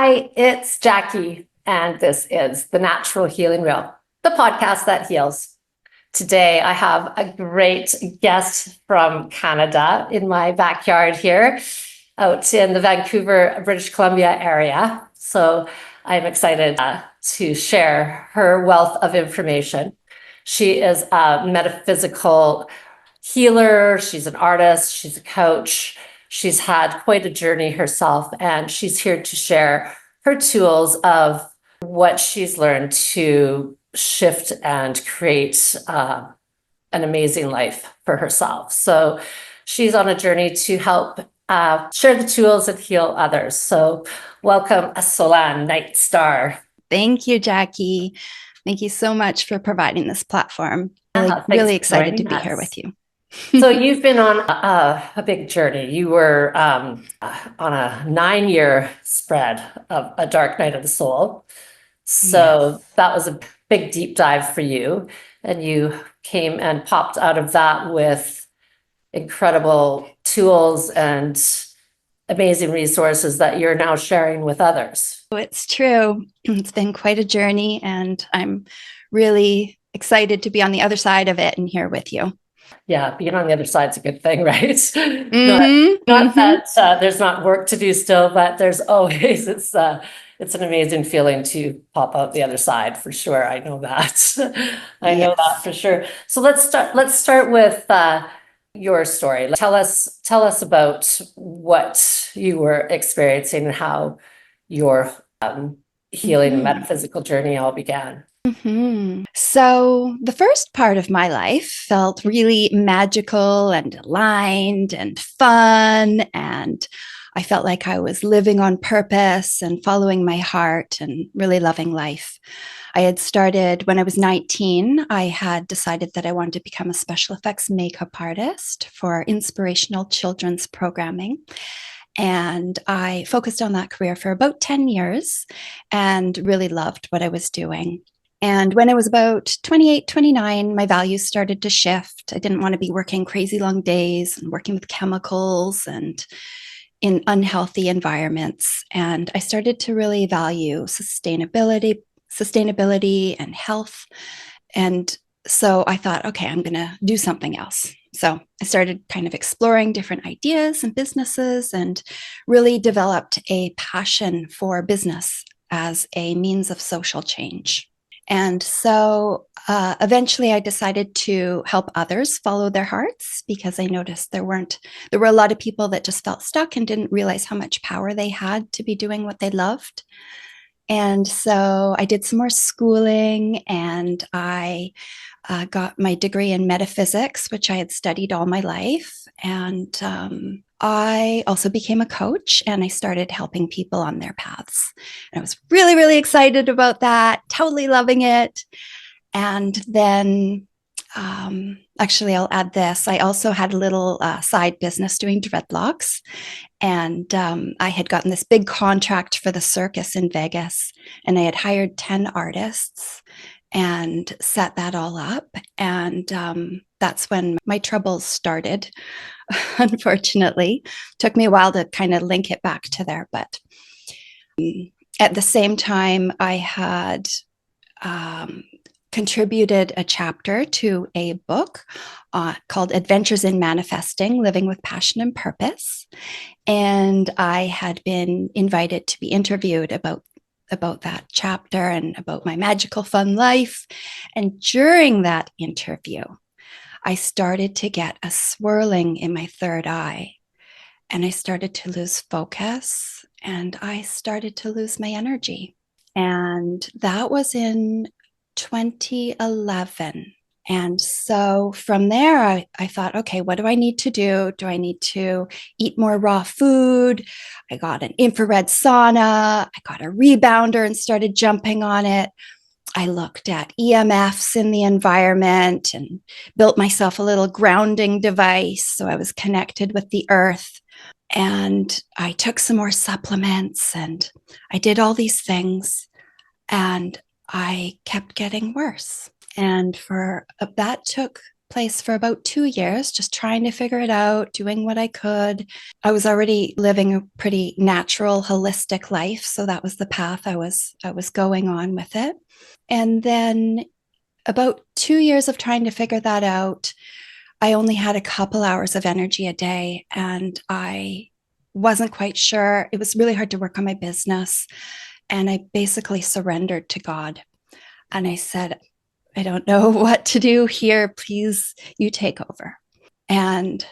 Hi, it's Jackie, and this is The Natural Healing Wheel, the podcast that heals. Today, I have a great guest from Canada in my backyard here, out in the Vancouver, British Columbia area. So I'm excited to share her wealth of information. She is a metaphysical healer, she's an artist, she's a coach. She's had quite a journey herself, and she's here to share her tools of what she's learned to shift and create an amazing life for herself. So she's on a journey to help share the tools and heal others. So welcome, Solah Nightstar. Thank you, Jackie. Thank you so much for providing this platform. Really excited to be here with you. So you've been on a big journey. You were on a 9-year spread of a dark night of the soul. So that was a big deep dive for you. And you came and popped out of that with incredible tools and amazing resources that you're now sharing with others. It's true. It's been quite a journey, and I'm really excited to be on the other side of it and here with you. Yeah, being on the other side's a good thing, right? Not that there's not work to do still, but there's always it's an amazing feeling to pop out the other side for sure. I know that. I know that for sure. So let's start with your story. Tell us about what you were experiencing and how your healing and metaphysical journey all began. So the first part of my life felt really magical and aligned and fun, and I felt like I was living on purpose and following my heart and really loving life. I had started when I was 19. I had decided that I wanted to become a special effects makeup artist for inspirational children's programming. And I focused on that career for about 10 years and really loved what I was doing. And when I was about 28, 29, my values started to shift. I didn't want to be working crazy long days and working with chemicals and in unhealthy environments. And I started to really value sustainability and health. And so I thought, okay, I'm going to do something else. So I started kind of exploring different ideas and businesses and really developed a passion for business as a means of social change. And so eventually I decided to help others follow their hearts, because I noticed there were a lot of people that just felt stuck and didn't realize how much power they had to be doing what they loved. And so I did some more schooling, and I got my degree in metaphysics, which I had studied all my life. And I also became a coach, and I started helping people on their paths. And I was really, really excited about that, totally loving it. And then actually, I'll add this. I also had a little side business doing dreadlocks. And I had gotten this big contract for the circus in Vegas, and I had hired 10 artists and set that all up. And that's when my troubles started, unfortunately. Took me a while to kind of link it back to there. But at the same time, I had contributed a chapter to a book called Adventures in Manifesting, Living with Passion and Purpose. And I had been invited to be interviewed about that chapter and about my magical fun life. And during that interview, I started to get a swirling in my third eye, and I started to lose focus, and I started to lose my energy. And that was in 2011. And so from there, I thought, okay, what do I need to do? Do I need to eat more raw food? I got an infrared sauna. I got a rebounder and started jumping on it. I looked at EMFs in the environment and built myself a little grounding device so I was connected with the earth. And I took some more supplements, and I did all these things, and I kept getting worse. And that took place for about 2 years, just trying to figure it out, doing what I could. I was already living a pretty natural, holistic life. So that was the path I was going on with it. And then about 2 years of trying to figure that out, I only had a couple hours of energy a day, and I wasn't quite sure. It was really hard to work on my business. And I basically surrendered to God. And I said, I don't know what to do here. Please, you take over. And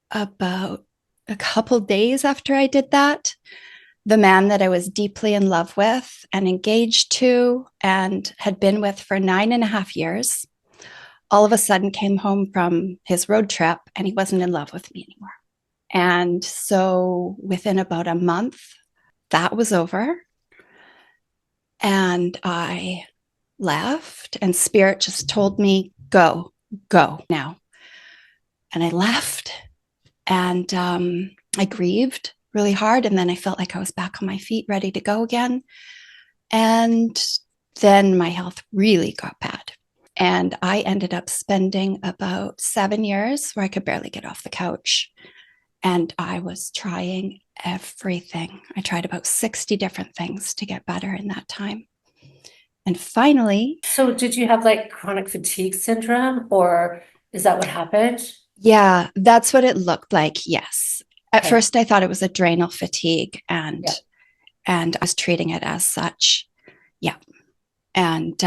about a couple days after I did that, the man that I was deeply in love with and engaged to and had been with for 9.5 years, all of a sudden came home from his road trip, and he wasn't in love with me anymore. And so within about a month, that was over. And I left, and Spirit just told me, go now. And I left, and I grieved really hard. And then I felt like I was back on my feet, ready to go again. And then my health really got bad. And I ended up spending about 7 years where I could barely get off the couch. And I was trying everything. I tried about 60 different things to get better in that time. And finally. So did you have like chronic fatigue syndrome, or is that what happened? Yeah, that's what it looked like. Yes. At Okay. first I thought it was adrenal fatigue, and Yeah. and I was treating it as such. Yeah. And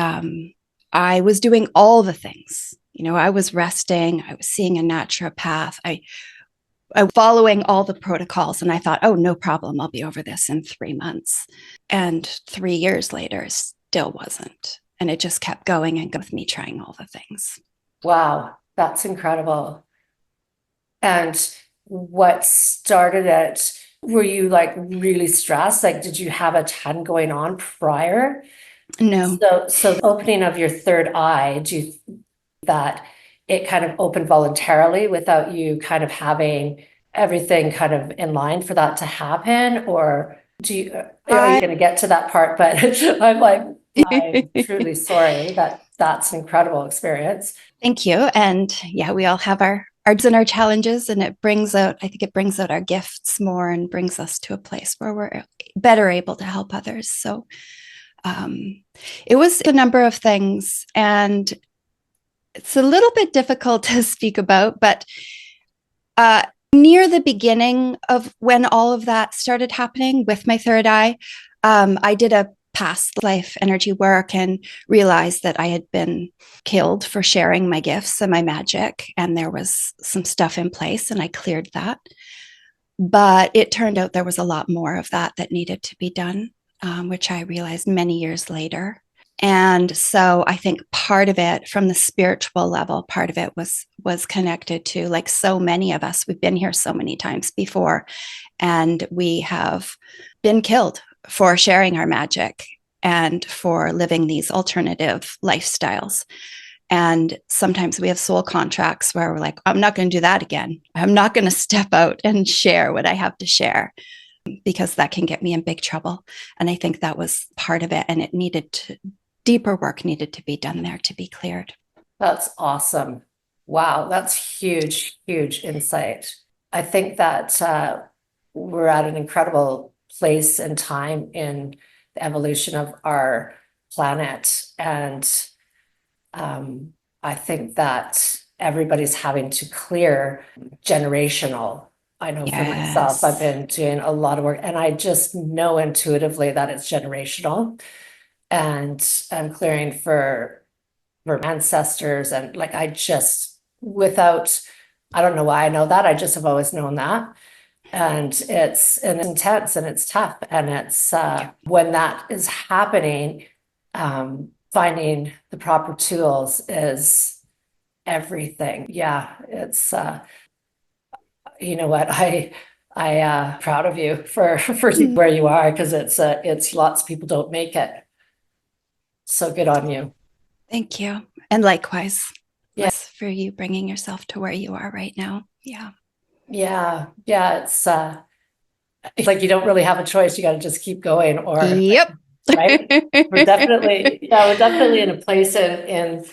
I was doing all the things. I was resting, I was seeing a naturopath, I following all the protocols, and I thought, oh, no problem, I'll be over this in 3 months. And 3 years later, still wasn't. And it just kept going and going with me trying all the things. Wow, that's incredible. And what started it? Were you like really stressed? Like, did you have a ton going on prior? No. So the opening of your third eye, do you think that it kind of opened voluntarily without you kind of having everything kind of in line for that to happen? Or are you going to get to that part? But I'm truly sorry that that's an incredible experience. Thank you. And yeah, we all have our and our challenges, and I think it brings out our gifts more and brings us to a place where we're better able to help others. So it was a number of things, and it's a little bit difficult to speak about, but near the beginning of when all of that started happening with my third eye, I did a past life energy work and realized that I had been killed for sharing my gifts and my magic. And there was some stuff in place, and I cleared that. But it turned out there was a lot more of that needed to be done, which I realized many years later. And so I think part of it, from the spiritual level, part of it was connected to, like so many of us, we've been here so many times before, and we have been killed for sharing our magic and for living these alternative lifestyles. And sometimes we have soul contracts where we're like, I'm not going to do that again. I'm not going to step out and share what I have to share, because that can get me in big trouble. And I think that was part of it. And deeper work needed to be done there to be cleared. That's awesome. Wow, that's huge, huge insight. I think that we're at an incredible place and time in the evolution of our planet. And I think that everybody's having to clear generational. I know for myself, I've been doing a lot of work, and I just know intuitively that it's generational. And I'm clearing for ancestors, and like I don't know why I know that. I just have always known that. And it's intense, and it's tough, and it's when that is happening, finding the proper tools is everything. Yeah, it's you know what, I proud of you for where you are, because it's lots of people don't make it. So good on you. Thank you. And likewise. Yes, for you bringing yourself to where you are right now. Yeah. Yeah. It's like you don't really have a choice. You got to just keep going, or yep. right. We're definitely in a place in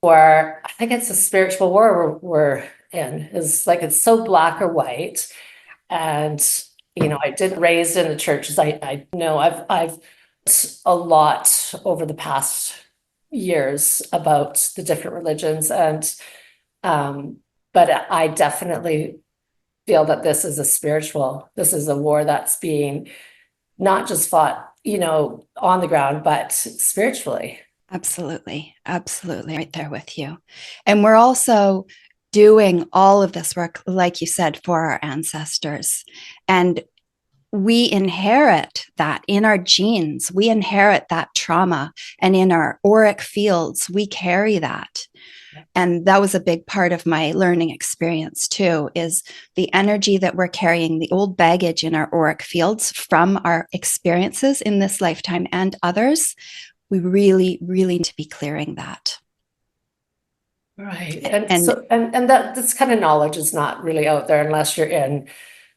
Or I think it's a spiritual war we're in, is like it's so black or white. And I did raised in the churches. I know I've a lot over the past years about the different religions, and but I definitely feel that this is this is a war that's being not just fought, on the ground, but spiritually. Absolutely. Absolutely. Right there with you. And we're also doing all of this work, like you said, for our ancestors. And we inherit that in our genes. We inherit that trauma. And in our auric fields, we carry that. And that was a big part of my learning experience too, is the energy that we're carrying, the old baggage in our auric fields from our experiences in this lifetime and others. We really, really need to be clearing that. Right. And that this kind of knowledge is not really out there unless you're in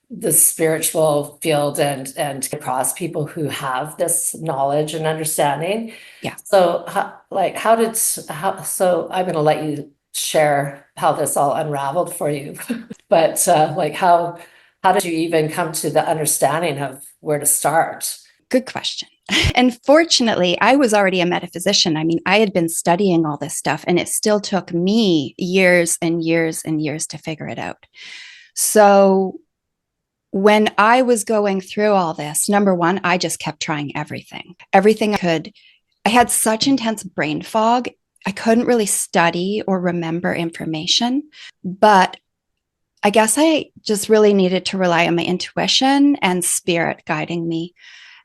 the spiritual field and across people who have this knowledge and understanding. Yeah. So so I'm going to let you share how this all unraveled for you. But how did you even come to the understanding of where to start? Good question. And fortunately, I was already a metaphysician. I mean, I had been studying all this stuff, and it still took me years and years and years to figure it out. So when I was going through all this, number one, I just kept trying everything I could. I had such intense brain fog. I couldn't really study or remember information, but I guess I just really needed to rely on my intuition and spirit guiding me.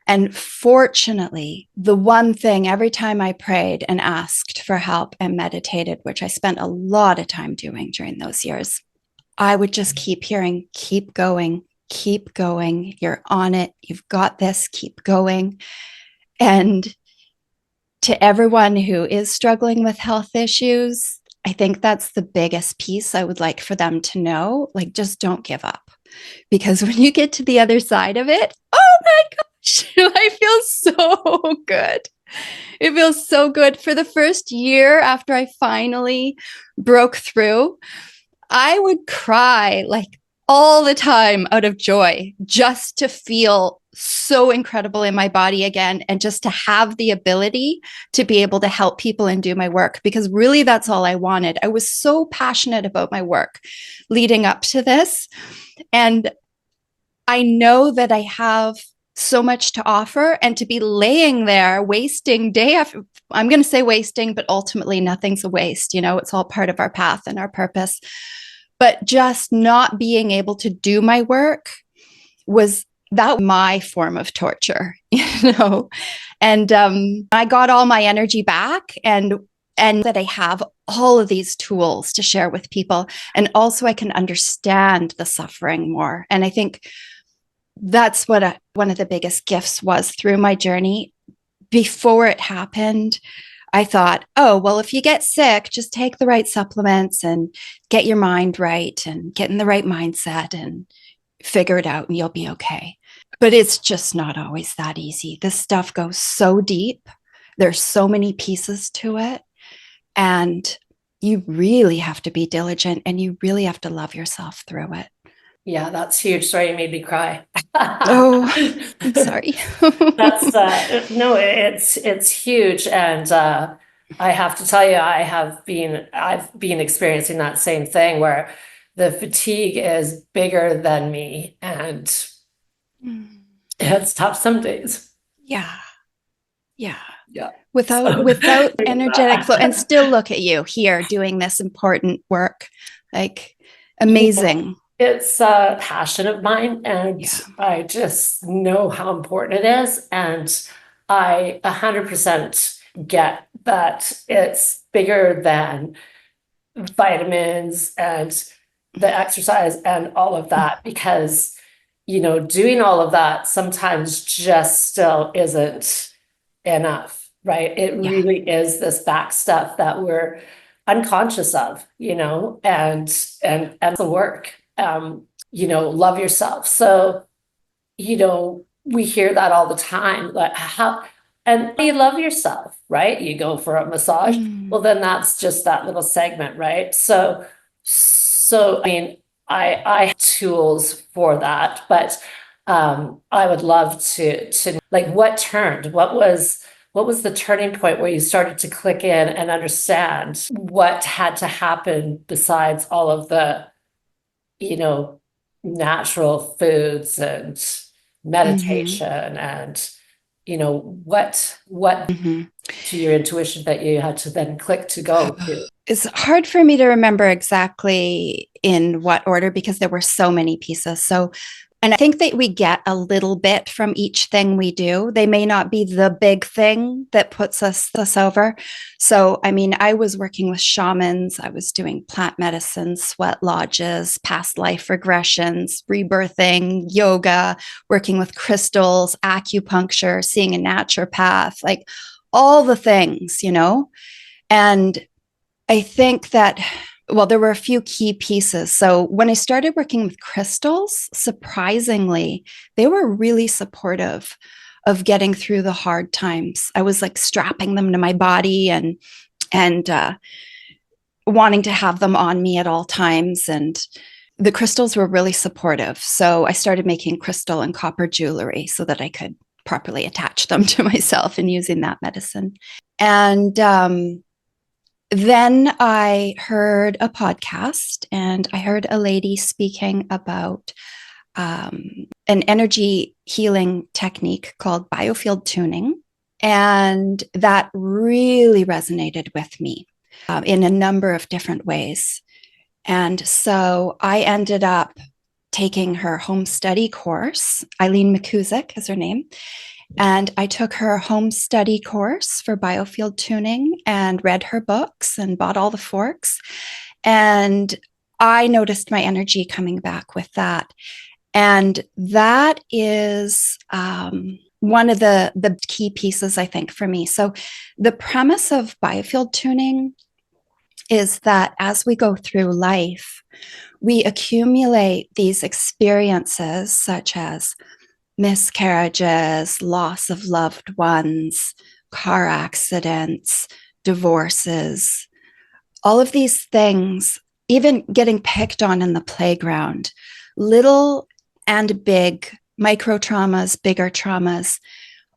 And fortunately, the one thing every time I prayed and asked for help and meditated, which I spent a lot of time doing during those years, I would just keep hearing, keep going, you're on it, you've got this, keep going. And to everyone who is struggling with health issues, I think that's the biggest piece I would like for them to know. Like, just don't give up. Because when you get to the other side of it, oh my gosh, I feel so good. It feels so good. For the first year after I finally broke through, I would cry like all the time out of joy just to feel so incredible in my body again, and just to have the ability to be able to help people and do my work, because really that's all I wanted. I was so passionate about my work leading up to this. And I know that I have so much to offer, and to be laying there wasting day after, I'm going to say wasting, but ultimately nothing's a waste. It's all part of our path and our purpose. But just not being able to do my work was my form of torture, And I got all my energy back, and that I have all of these tools to share with people. And also I can understand the suffering more. And I think that's what one of the biggest gifts was through my journey. Before it happened, I thought, oh, well, if you get sick, just take the right supplements and get your mind right and get in the right mindset and figure it out and you'll be okay. But it's just not always that easy. This stuff goes so deep. There's so many pieces to it. And you really have to be diligent, and you really have to love yourself through it. Yeah, that's huge. Sorry, you made me cry. Oh, I'm sorry. That's no, it's huge. And I have to tell you, I've been experiencing that same thing where the fatigue is bigger than me, and it's tough some days. Yeah. Yeah. Without energetic flow, and still look at you here doing this important work. Like, amazing. It's a passion of mine, and I just know how important it is. And I 100% get that it's bigger than vitamins and the exercise and all of that, because, doing all of that sometimes just still isn't enough, right? It really is this back stuff that we're unconscious of, and the work. Love yourself. So, we hear that all the time, like how you love yourself. right? You go for a massage. Well, then that's just that little segment, right? So I mean, I have tools for that, but I would love to like what turned, what was the turning point where you started to click in and understand what had to happen besides all of the, you know, natural foods and meditation and, you know, what to your intuition that you had to then click to go to? It's hard for me to remember exactly in what order because there were so many pieces. So, and I think that we get a little bit from each thing we do. They may not be the big thing that puts us over. So, I mean, I was working with shamans, I was doing plant medicine, sweat lodges, past life regressions, rebirthing, yoga, working with crystals, acupuncture, seeing a naturopath, like all the things, you know? And I think that, well, there were a few key pieces. So when I started working with crystals, surprisingly, they were really supportive of getting through the hard times. I was like strapping them to my body and wanting to have them on me at all times. And the crystals were really supportive. So I started making crystal and copper jewelry so that I could properly attach them to myself and using that medicine. And then I heard a podcast and I heard a lady speaking about an energy healing technique called biofield tuning. And that really resonated with me in a number of different ways. And so I ended up taking her home study course. Eileen McCusick is her name. And I took her home study course for biofield tuning and read her books and bought all the forks. And I noticed my energy coming back with that. And that is one of the key pieces, I think, for me. So the premise of biofield tuning is that as we go through life, we accumulate these experiences such as miscarriages, loss of loved ones, car accidents, divorces, all of these things, even getting picked on in the playground, little and big, micro traumas, bigger traumas,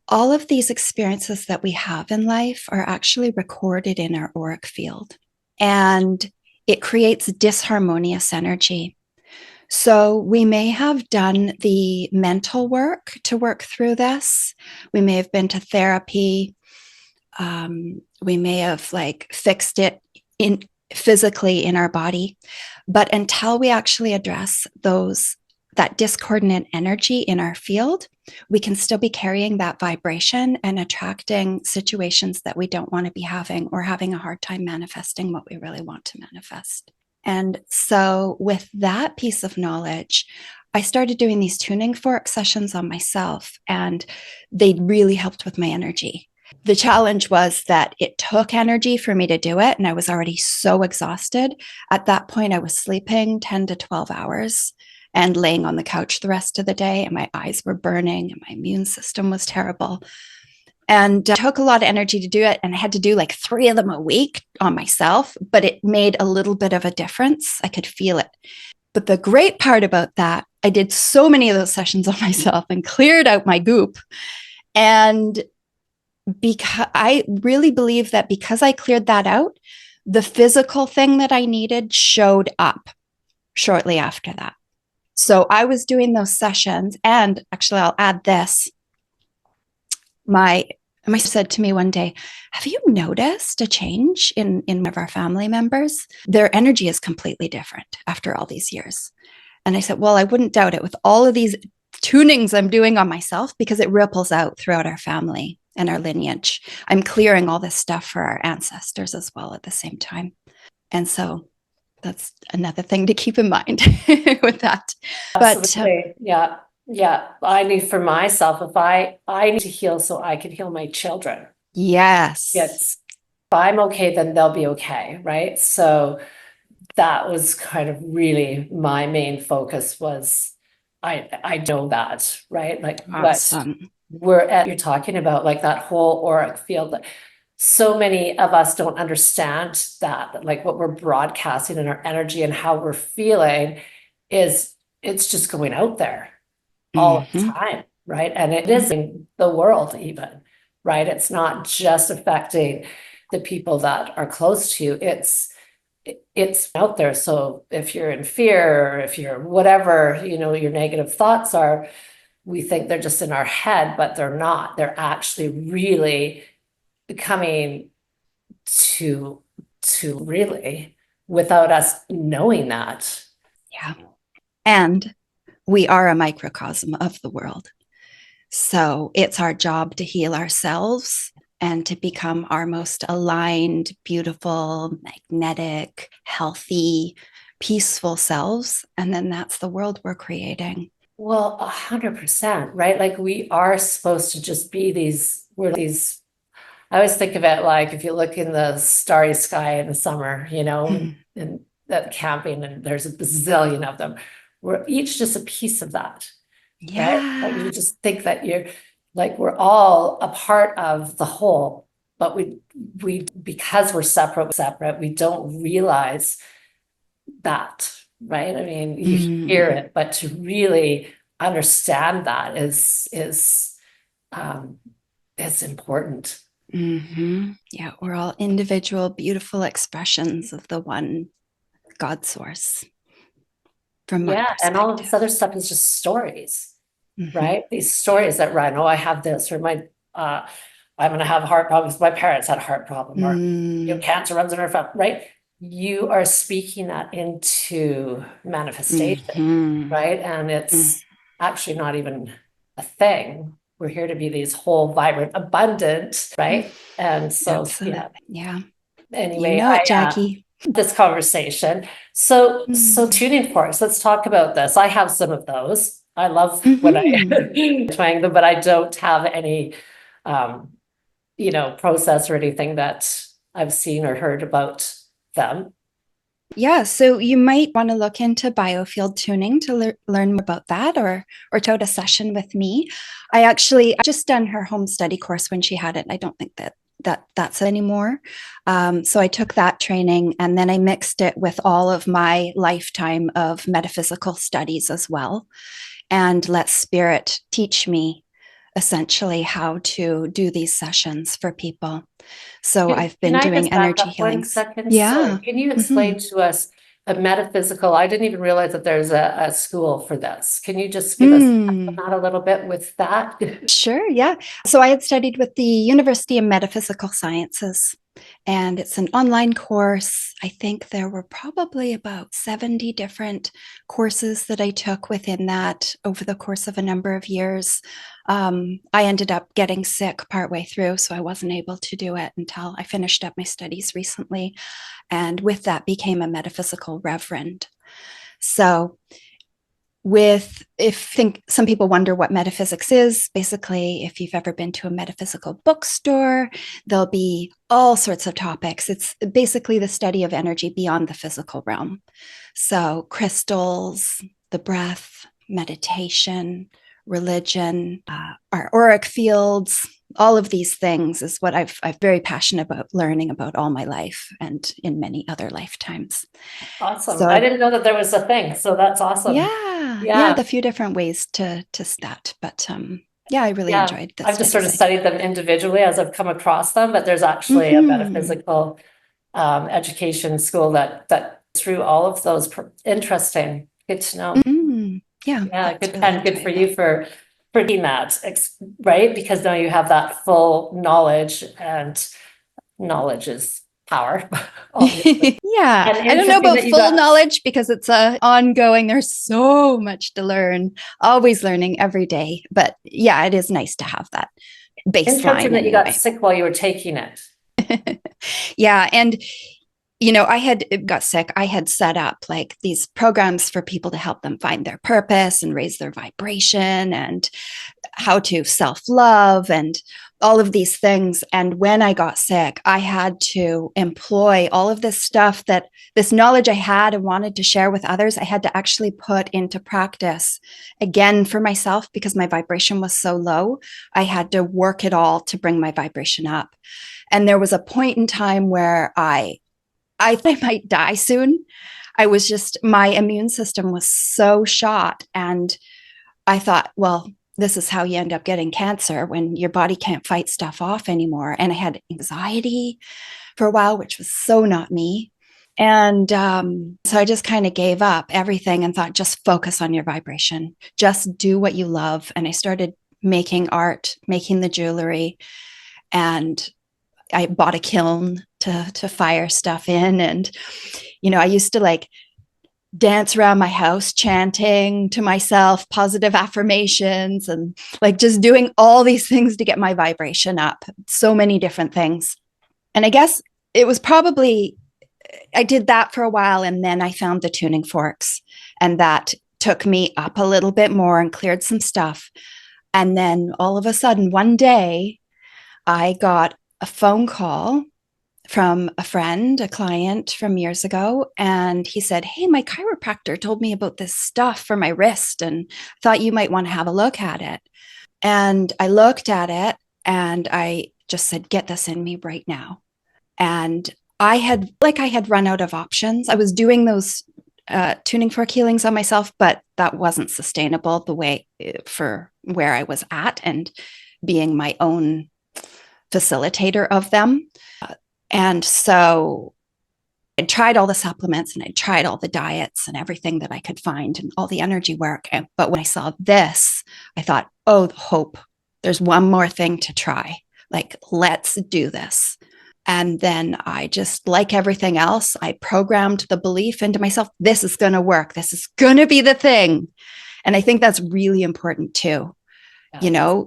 all of these experiences that we have in life are actually recorded in our auric field. And it creates disharmonious energy. So we may have done the mental work to work through this. We may have been to therapy. We may have like fixed it in physically in our body. But until we actually address that discordant energy in our field, we can still be carrying that vibration and attracting situations that we don't want to be having or having a hard time manifesting what we really want to manifest. And so with that piece of knowledge, I started doing these tuning fork sessions on myself, and they really helped with my energy. The challenge was that it took energy for me to do it, and I was already so exhausted. At that point, I was sleeping 10 to 12 hours and laying on the couch the rest of the day, and my eyes were burning, and my immune system was terrible. And it took a lot of energy to do it. And I had to do like 3 of them a week on myself, but it made a little bit of a difference. I could feel it. But the great part about that, I did so many of those sessions on myself and cleared out my goop. And because I really believe that because I cleared that out, the physical thing that I needed showed up shortly after that. So I was doing those sessions, and actually I'll add this. My said to me one day, have you noticed a change in one of our family members? Their energy is completely different after all these years. And I said, well, I wouldn't doubt it with all of these tunings I'm doing on myself, because it ripples out throughout our family and our lineage. I'm clearing all this stuff for our ancestors as well at the same time. And so that's another thing to keep in mind with that. Absolutely. But yeah. I need for myself, if I need to heal so I can heal my children. Yes. If I'm okay, then they'll be okay. Right. So that was kind of really my main focus was I know that, right? Like awesome. you're talking about, like that whole auric field. so many of us don't understand that, like what we're broadcasting in our energy and how we're feeling it's just going out there all the time, right? And it is in the world even, right? It's not just affecting the people that are close to you. It's out there. So if you're in fear, or if you're whatever, your negative thoughts are, we think they're just in our head, but they're not. They're actually really coming to really without us knowing that. Yeah. And we are a microcosm of the world. So it's our job to heal ourselves and to become our most aligned, beautiful, magnetic, healthy, peaceful selves. And then that's the world we're creating. Well, 100%, right? Like we are supposed to just be we're these, I always think of it like if you look in the starry sky in the summer, and that camping, and there's a bazillion of them. We're each just a piece of that. Right? Like you just think that you're like we're all a part of the whole, but we because we're separate, we don't realize that, right? I mean, you hear it, but to really understand that is it's important. Yeah, we're all individual, beautiful expressions of the one God source. From my perspective. And all of this other stuff is just stories. Right? These stories that run, I have this, or I'm going to have heart problems. My parents had a heart problem, or cancer runs in our family, right? You are speaking that into manifestation, right? And it's actually not even a thing. We're here to be these whole, vibrant, abundant, right? And so, Absolutely. Yeah. Anyway, Jackie. This conversation. So tuning forks. Let's talk about this. I have some of those. I love when I twang them, but I don't have any, process or anything that I've seen or heard about them. Yeah, so you might want to look into biofield tuning to learn more about that, or to a session with me. I just done her home study course when she had it. I don't think that's anymore. So I took that training, and then I mixed it with all of my lifetime of metaphysical studies as well, and let spirit teach me essentially how to do these sessions for people. So I've been doing energy healing. Yeah. So can you explain to us a metaphysical? I didn't even realize that there's a school for this. Can you just give us that a little bit with that? Sure. Yeah. So I had studied with the University of Metaphysical Sciences, and it's an online course. I think there were probably about 70 different courses that I took within that over the course of a number of years. I ended up getting sick partway through, so I wasn't able to do it until I finished up my studies recently. And with that became a Metaphysical Reverend. So some people wonder what metaphysics is. Basically, if you've ever been to a metaphysical bookstore, there'll be all sorts of topics. It's basically the study of energy beyond the physical realm. So crystals, the breath, meditation, religion, our auric fields, all of these things is what I'm very passionate about learning about all my life and in many other lifetimes. Awesome. So I didn't know that there was a thing. So that's awesome. Yeah, the few different ways to stat, but I really enjoyed this. I've just sort of studied them individually as I've come across them, but there's actually a metaphysical education school that through all of those. Interesting. Good to know. Yeah, good, and good for you for doing that, right? Because now you have that full knowledge, and knowledge is power. Yeah, I don't know about full knowledge because it's ongoing. There's so much to learn, always learning every day. But yeah, it is nice to have that baseline. Interesting that you got sick while you were taking it. Yeah, and I had got sick. I had set up like these programs for people to help them find their purpose and raise their vibration. And how to self-love and all of these things. And when I got sick, I had to employ all of this stuff, that this knowledge I had and wanted to share with others, I had to actually put into practice again for myself, because my vibration was so low. I had to work it all to bring my vibration up. And there was a point in time where I thought I might die soon. I was just, my immune system was so shot. And I thought, well, this is how you end up getting cancer, when your body can't fight stuff off anymore. And I had anxiety for a while, which was so not me. And so I just kind of gave up everything and thought, just focus on your vibration, just do what you love. And I started making art, making the jewelry, and I bought a kiln to fire stuff in. And, I used to like dance around my house, chanting to myself positive affirmations, and like just doing all these things to get my vibration up. So many different things. And I guess it was probably, I did that for a while, and then I found the tuning forks, and that took me up a little bit more and cleared some stuff. And then all of a sudden, one day, I got a phone call from a friend, a client from years ago. And he said, hey, my chiropractor told me about this stuff for my wrist and thought you might want to have a look at it. And I looked at it and I just said, get this in me right now. And I had run out of options. I was doing those tuning fork healings on myself, but that wasn't sustainable the way for where I was at and being my own facilitator of them. And so I tried all the supplements and I tried all the diets and everything that I could find and all the energy work. But when I saw this, I thought, oh, hope, there's one more thing to try. Like, let's do this. And then I just, like everything else, I programmed the belief into myself, this is going to work. This is going to be the thing. And I think that's really important too. Yeah.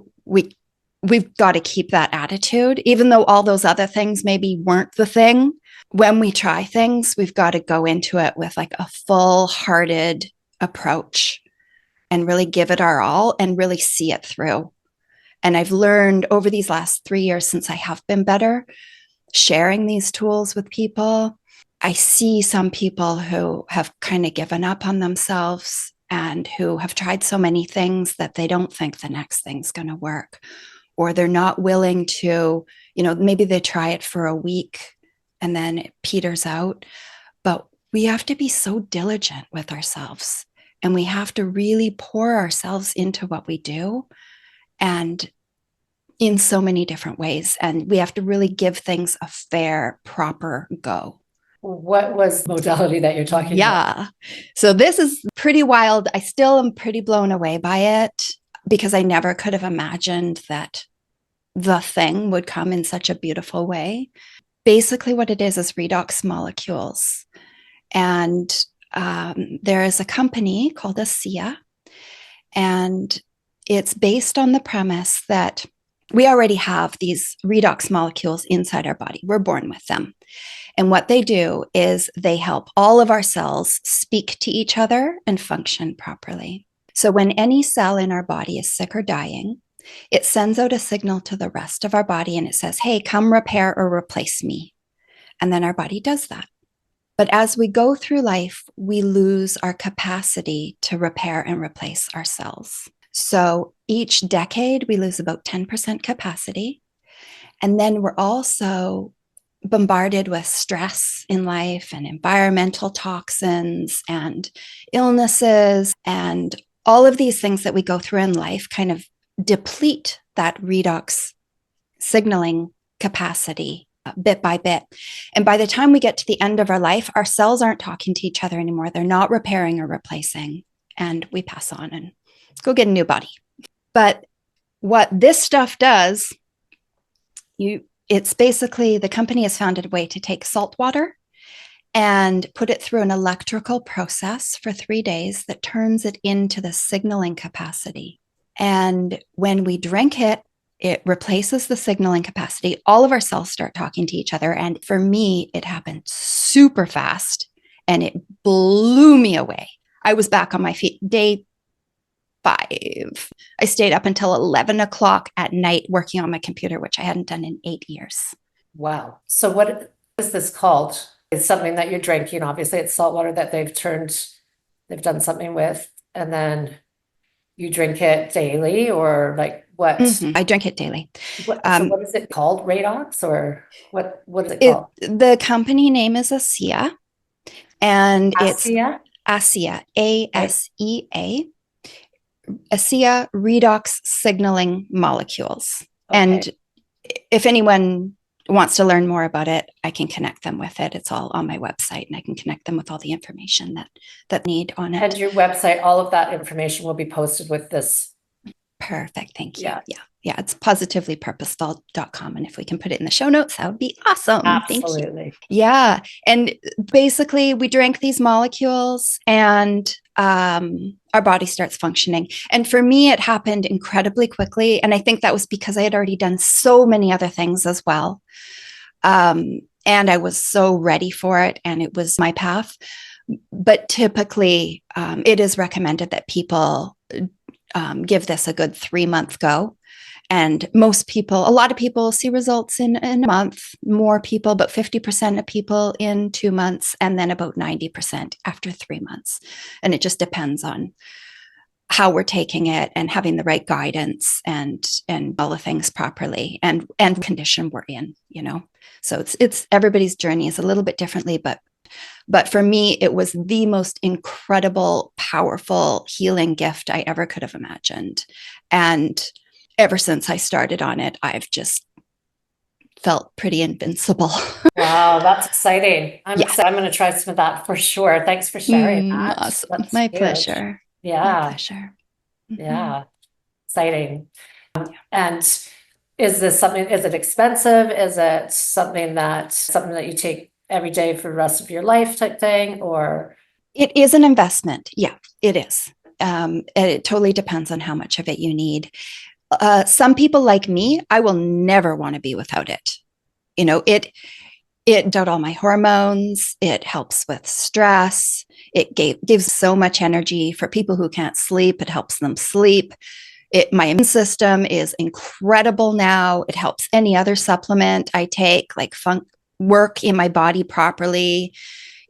We've got to keep that attitude, even though all those other things maybe weren't the thing. When we try things, we've got to go into it with like a full-hearted approach and really give it our all and really see it through. And I've learned over these last 3 years, since I have been better, sharing these tools with people, I see some people who have kind of given up on themselves and who have tried so many things that they don't think the next thing's going to work. Or they're not willing to, maybe they try it for a week and then it peters out. But we have to be so diligent with ourselves, and we have to really pour ourselves into what we do, and in so many different ways. And we have to really give things a fair, proper go. What was the modality that you're talking about? Yeah. So this is pretty wild. I still am pretty blown away by it, because I never could have imagined that the thing would come in such a beautiful way. Basically, what it is redox molecules. And there is a company called ASEA, and it's based on the premise that we already have these redox molecules inside our body. We're born with them. And what they do is they help all of our cells speak to each other and function properly. So when any cell in our body is sick or dying, it sends out a signal to the rest of our body and it says, hey, come repair or replace me. And then our body does that. But as we go through life, we lose our capacity to repair and replace our cells. So each decade, we lose about 10% capacity. And then we're also bombarded with stress in life and environmental toxins and illnesses, and all of these things that we go through in life kind of deplete that redox signaling capacity bit by bit. And by the time we get to the end of our life, our cells aren't talking to each other anymore. They're not repairing or replacing, and we pass on and go get a new body. But what this stuff does, it's basically, the company has found a way to take salt water and put it through an electrical process for 3 days that turns it into the signaling capacity. And when we drink it, it replaces the signaling capacity. All of our cells start talking to each other. And for me, it happened super fast and it blew me away. I was back on my feet. Day 5. I stayed up until 11 o'clock at night working on my computer, which I hadn't done in 8 years. Wow. So what is this called? It's something that you're drinking. Obviously, it's salt water that they've done something with, and then you drink it daily, or like what? I drink it daily. So what is it called? Redox, or what is it called? The company name is ASEA, and it's ASEA? ASEA, ASEA, ASEA redox signaling molecules. Okay. And if anyone wants to learn more about it, I can connect them with it. It's all on my website, and I can connect them with all the information that need on it. And your website, all of that information will be posted with this. Perfect. Thank you. Yeah. Yeah. It's positivelypurposeful.com. And if we can put it in the show notes, that would be awesome. Absolutely. Thank you. Yeah. And basically we drink these molecules and our body starts functioning. And for me, it happened incredibly quickly. And I think that was because I had already done so many other things as well. And I was so ready for it, and it was my path. But typically, it is recommended that people give this a good 3-month go. And a lot of people see results in a month, more people, about 50% of people in 2 months, and then about 90% after 3 months. And it just depends on how we're taking it and having the right guidance and all the things properly and condition we're in, So it's everybody's journey is a little bit differently, but for me, it was the most incredible, powerful healing gift I ever could have imagined. And ever since I started on it, I've just felt pretty invincible. Wow, that's exciting. I'm excited. I'm going to try some of that for sure. Thanks for sharing that. Awesome. That's My huge. pleasure. Yeah. My pleasure. Yeah. Exciting. And is it expensive? Is it something that you take every day for the rest of your life type thing, or? It is an investment. Yeah, it is. It totally depends on how much of it you need. Some people like me, I will never want to be without it. It does all my hormones. It helps with stress. It gives so much energy for people who can't sleep. It helps them sleep. My immune system is incredible now. It helps any other supplement I take, like work in my body properly.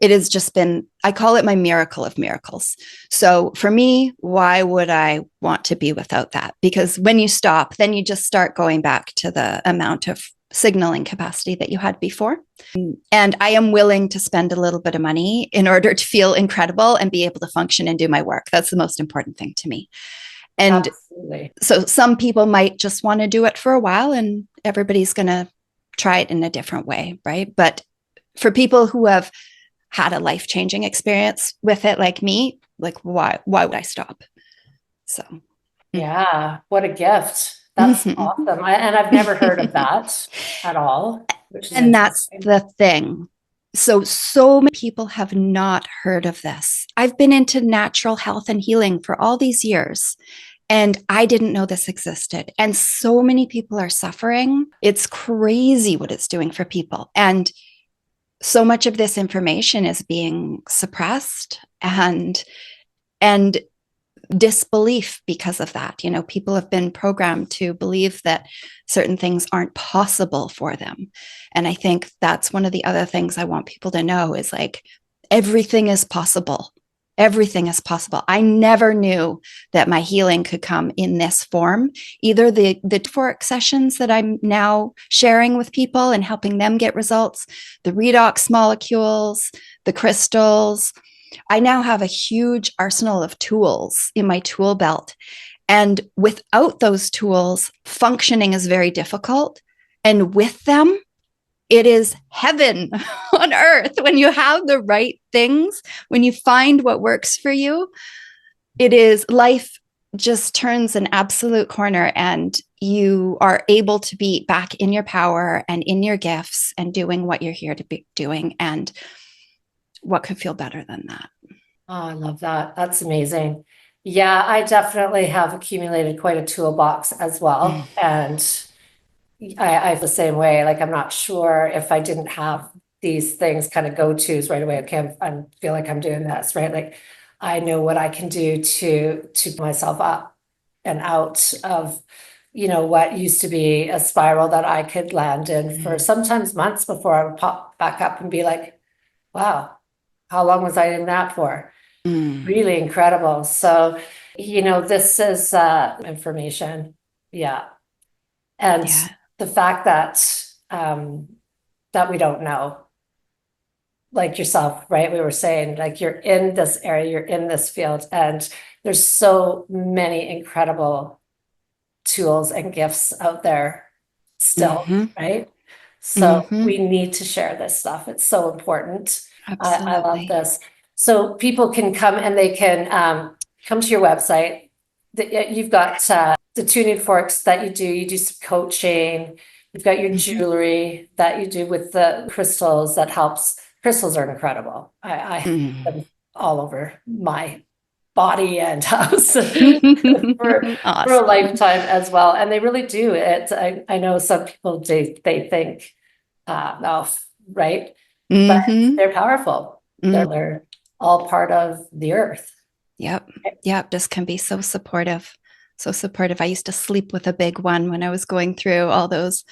It has just been, I call it my miracle of miracles. So for me, why would I want to be without that? Because when you stop, then you just start going back to the amount of signaling capacity that you had before. And I am willing to spend a little bit of money in order to feel incredible and be able to function and do my work. That's the most important thing to me. And absolutely. So some people might just want to do it for a while, and everybody's going to try it in a different way, right? But for people who have had a life-changing experience with it, like me, like why would I stop? So yeah, what a gift. That's awesome. And I've never heard of that at all. And that's the thing. So many people have not heard of this. I've been into natural health and healing for all these years, and I didn't know this existed. And so many people are suffering. It's crazy what it's doing for people. And so much of this information is being suppressed and disbelief because of that. People have been programmed to believe that certain things aren't possible for them. And I think that's one of the other things I want people to know is like, everything is possible. Everything is possible. I never knew that my healing could come in this form. Either the euphoric sessions that I'm now sharing with people and helping them get results, the redox molecules, the crystals. I now have a huge arsenal of tools in my tool belt. And without those tools, functioning is very difficult. And with them, it is heaven on earth. When you have the right things, when you find what works for you, it is life just turns an absolute corner, and you are able to be back in your power and in your gifts and doing what you're here to be doing. And what could feel better than that? Oh, I love that. That's amazing. Yeah, I definitely have accumulated quite a toolbox as well. And I the same way, like, I'm not sure if I didn't have these things kind of go-tos right away. Okay, I feel like I'm doing this, right? Like, I know what I can do to myself up and out of, what used to be a spiral that I could land in for sometimes months before I would pop back up and be like, wow, how long was I in that for? Really incredible. So, this is information. Yeah. And Yeah. the fact that we don't know, like yourself, right? We were saying, like, you're in this area, you're in this field, and there's so many incredible tools and gifts out there still, Mm-hmm. right? So Mm-hmm. we need to share this stuff. It's so important. I love Absolutely. this. So people can come and they can come to your website. You've got the tuning forks that you do. You do some coaching. You've got your Mm-hmm. jewelry that you do with the crystals that helps. Crystals are incredible. I have them all over my body and house for a Awesome. lifetime as well. And they really do it. I know some people they think, oh, right, but Mm-hmm. they're powerful. They're all part of the earth. Yep. Yep. This can be so supportive. So supportive. I used to sleep with a big one when I was going through all those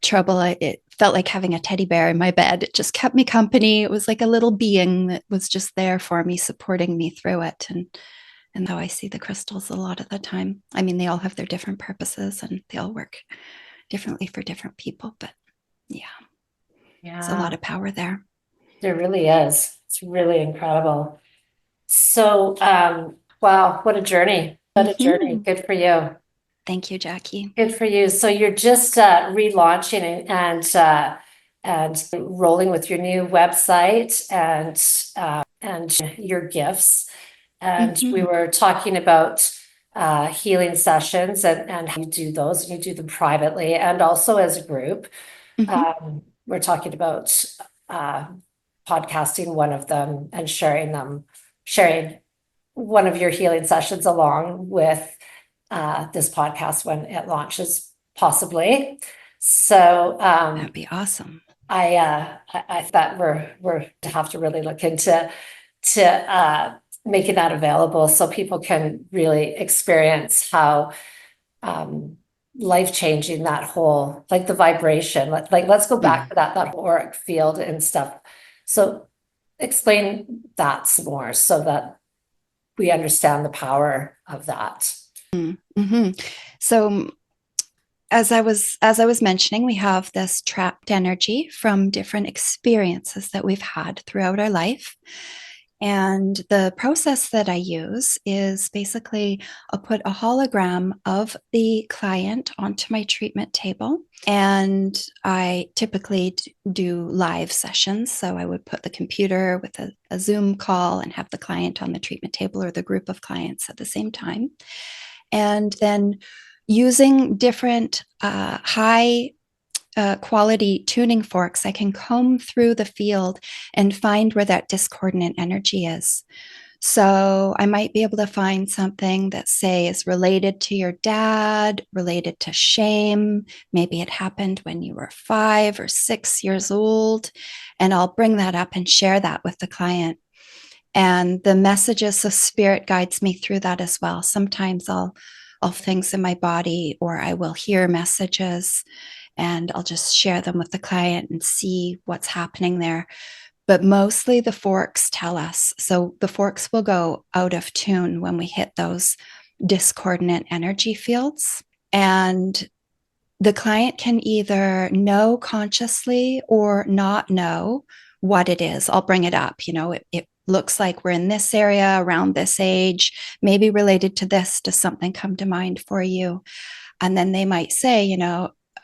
trouble. It felt like having a teddy bear in my bed. It just kept me company. It was like a little being that was just there for me, supporting me through it. And how I see the crystals a lot of the time. I mean, they all have their different purposes and they all work differently for different people. But yeah, it's a lot Yeah, of power there. there really is. It's really incredible. So, wow, what a journey. What a journey. Mm-hmm. Good for you. Thank you, Jackie. Good for you. So you're just relaunching and rolling with your new website and your gifts. And we Mm-hmm. were talking about healing sessions and how you do those, and you do them privately and also as a group. Mm-hmm. We're talking about uh, podcasting one of them and sharing one of your healing sessions along with this podcast when it launches, possibly. So That'd be awesome. I thought we're to have to really look into to making that available so people can really experience how life changing that whole, like the vibration. Let's go back Mm. to that auric field and stuff. So explain that some more so that we understand the power of that. Mm-hmm. So as I was mentioning, we have this trapped energy from different experiences that we've had throughout our life. And the process that I use is basically I'll put a hologram of the client onto my treatment table. And I typically do live sessions. So I would put the computer with a Zoom call and have the client on the treatment table or the group of clients at the same time. And then using different high quality tuning forks, I can comb through the field and find where that discordant energy is. So I might be able to find something that, say, is related to your dad, related to shame. Maybe it happened when you were 5 or 6 years old. And I'll bring that up and share that with the client. And the messages, so spirit guides me through that as well. Sometimes I'll things in my body, or I will hear messages and I'll just share them with the client and see what's happening there. But mostly the forks tell us. So the forks will go out of tune when we hit those discordant energy fields. And the client can either know consciously or not know what it is. I'll bring it up. It looks like we're in this area around this age, maybe related to this. Does something come to mind for you? And then they might say,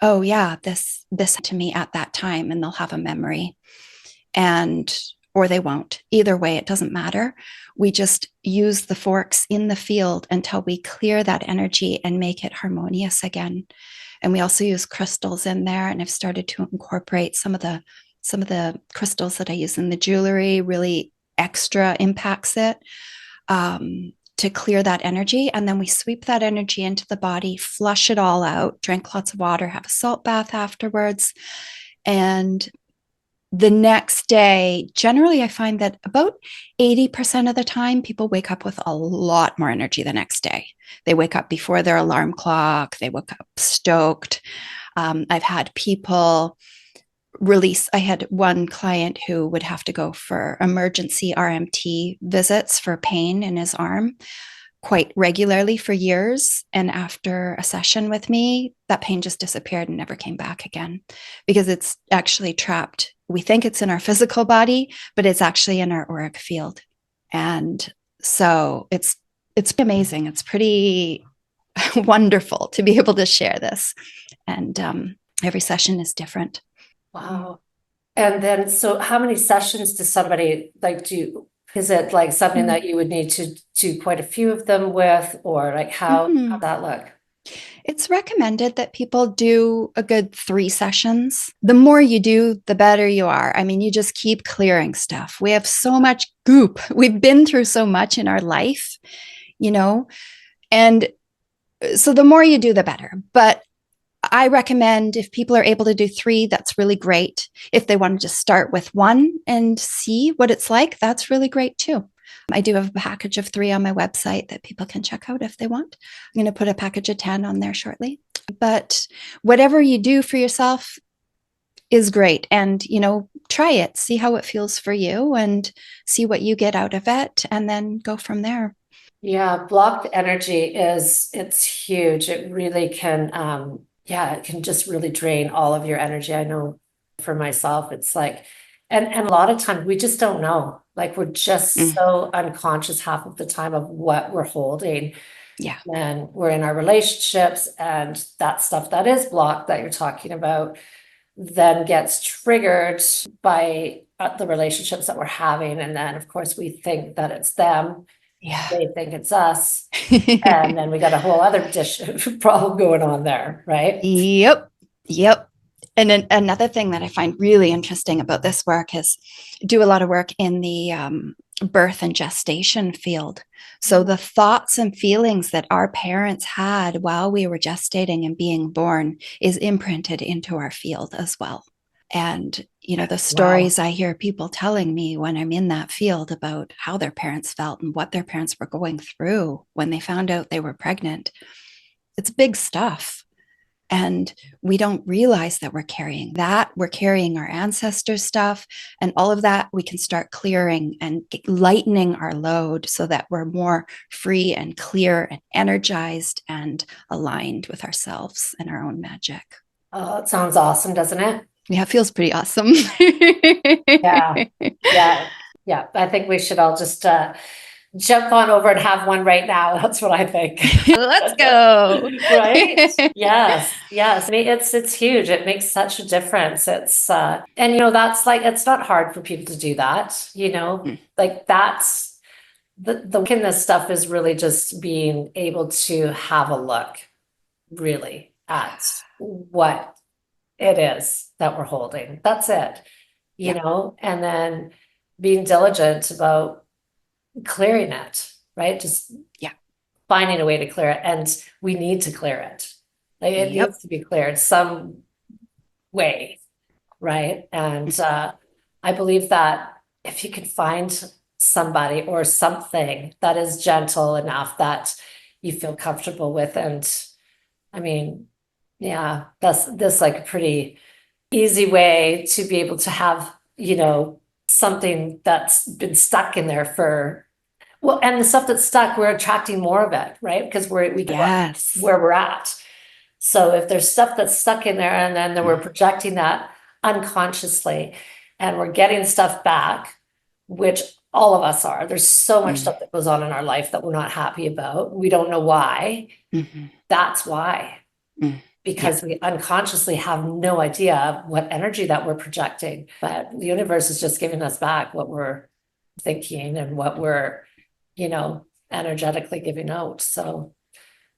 oh yeah, this to me at that time, and they'll have a memory, and or they won't. Either way, it doesn't matter. We just use the forks in the field until we clear that energy and make it harmonious again. And we also use crystals in there, and I've started to incorporate some of the crystals that I use in the jewelry. Really extra impacts it. To clear that energy. And then we sweep that energy into the body, flush it all out, drink lots of water, have a salt bath afterwards. And the next day, generally, I find that about 80% of the time, people wake up with a lot more energy the next day. They wake up before their alarm clock, they wake up stoked. I've had people release. I had one client who would have to go for emergency RMT visits for pain in his arm quite regularly for years. And after a session with me, that pain just disappeared and never came back again because it's actually trapped. We think it's in our physical body, but it's actually in our auric field. And so it's amazing. It's pretty wonderful to be able to share this. And every session is different. Wow. And then, so how many sessions does somebody like do? Is it like something that you would need to do quite a few of them with, or like how'd that look? It's recommended that people do a good 3 sessions. The more you do, the better you are. I mean, you just keep clearing stuff. We have so much goop. We've been through so much in our life, and so the more you do, the better. But I recommend if people are able to do 3, that's really great. If they want to just start with 1 and see what it's like, that's really great too. I do have a package of 3 on my website that people can check out if they want. I'm going to put a package of 10 on there shortly. But whatever you do for yourself is great. And, try it, see how it feels for you and see what you get out of it, and then go from there. Yeah, blocked energy it's huge. It really can, it can just really drain all of your energy. I know for myself, it's like, and a lot of times we just don't know. Like we're just so unconscious half of the time of what we're holding. Yeah. And we're in our relationships, and that stuff that is blocked that you're talking about then gets triggered by the relationships that we're having. And then, of course, we think that it's them. Yeah. They think it's us. And then we got a whole other problem going on there, right? Yep. And then another thing that I find really interesting about this work is do a lot of work in the birth and gestation field. So the thoughts and feelings that our parents had while we were gestating and being born is imprinted into our field as well. And, the stories I hear people telling me when I'm in that field about how their parents felt and what their parents were going through when they found out they were pregnant, it's big stuff. And we don't realize that we're carrying that. We're carrying our ancestors' stuff, and all of that we can start clearing and lightening our load so that we're more free and clear and energized and aligned with ourselves and our own magic. Oh, it sounds awesome, doesn't it? Yeah, it feels pretty awesome. Yeah. I think we should all just jump on over and have one right now. That's what I think. Let's go. Right? Yes. I mean, it's huge. It makes such a difference. It's and that's like, it's not hard for people to do that, like that's the work in this stuff is really just being able to have a look really at what it is that we're holding. That's it, and then being diligent about clearing it, right? Just finding a way to clear it. And we need to clear it. Like it needs to be cleared some way, right? And I believe that if you can find somebody or something that is gentle enough that you feel comfortable with, and I mean, that's this like a pretty easy way to be able to have, something that's been stuck in there for, well, and the stuff that's stuck, we're attracting more of it, right? Because we get where we're at. So if there's stuff that's stuck in there and then we're projecting that unconsciously and we're getting stuff back, which all of us are, there's so much stuff that goes on in our life that we're not happy about. We don't know why. That's why. Because we unconsciously have no idea what energy that we're projecting, but the universe is just giving us back what we're thinking and what we're, energetically giving out. So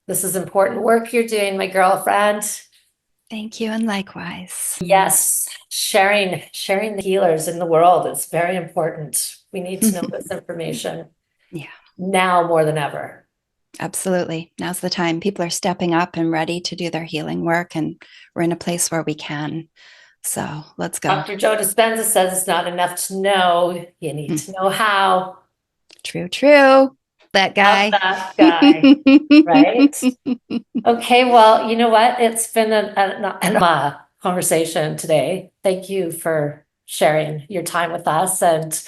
this is important work you're doing, my girlfriend. Thank you, and likewise. Yes, sharing the healers in the world is very important. We need to know this information. Now more than ever. Absolutely. Now's the time. People are stepping up and ready to do their healing work, and we're in a place where we can So let's go. Dr. Joe Dispenza says it's not enough to know, you need to know how. True, true. That guy. Love that guy, right? Okay, well, you know what? It's been a conversation today. Thank you for sharing your time with us and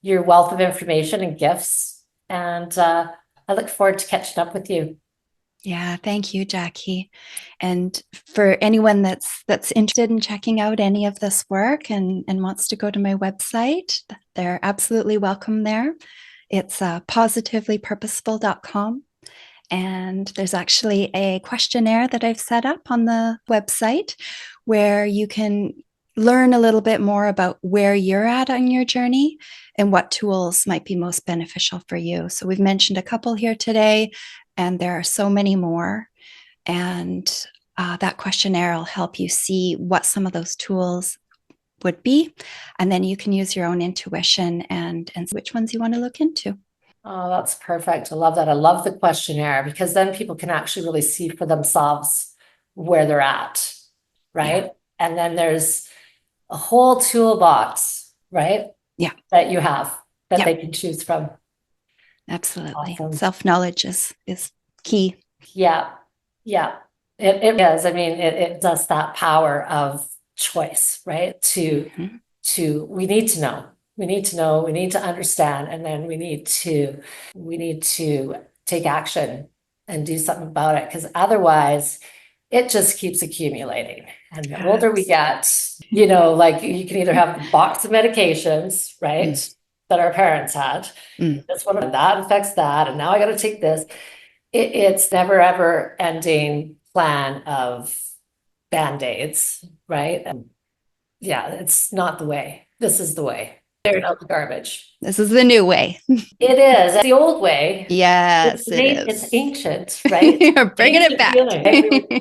your wealth of information and gifts. And I look forward to catching up with you. Yeah, thank you, Jackie. And for anyone that's interested in checking out any of this work and wants to go to my website, they're absolutely welcome there. It's positivelypurposeful.com. And there's actually a questionnaire that I've set up on the website where you can learn a little bit more about where you're at on your journey and what tools might be most beneficial for you. So we've mentioned a couple here today, and there are so many more. And that questionnaire will help you see what some of those tools would be. And then you can use your own intuition and which ones you want to look into. Oh, that's perfect. I love that. I love the questionnaire because then people can actually really see for themselves where they're at, right? Yeah. And then there's a whole toolbox, right? Yeah. That you have that Yeah. they can choose from. Absolutely. Awesome. Self-knowledge is key. Yeah. Yeah. It is. I mean, it does that power of choice, right? We need to know. We need to know, we need to understand, and then we need to take action and do something about it. Because otherwise it just keeps accumulating. And the older we get, you know, like you can either have a box of medications, right? That our parents had. This one, that affects that, and now I got to take this. It's never ever ending plan of band-aids, right? And yeah, it's not the way. This is the way. Clear out the garbage. This is the new way. It is. It's the old way. Yes, it is. It's ancient, right? You're bringing it back.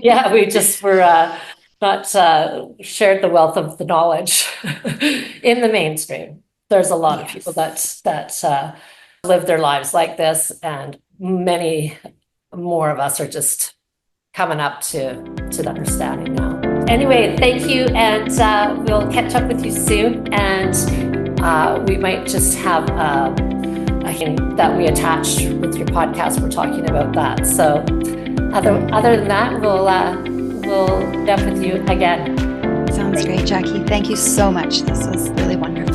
Yeah, we just were not shared the wealth of the knowledge in the mainstream. There's a lot of people that live their lives like this, and many more of us are just coming up to the understanding now. Anyway, thank you, and we'll catch up with you soon. And we might just have a hint that we attach with your podcast. We're talking about that. So other than that, we'll meet up with you again. Sounds great, Jackie. Thank you so much. This was really wonderful.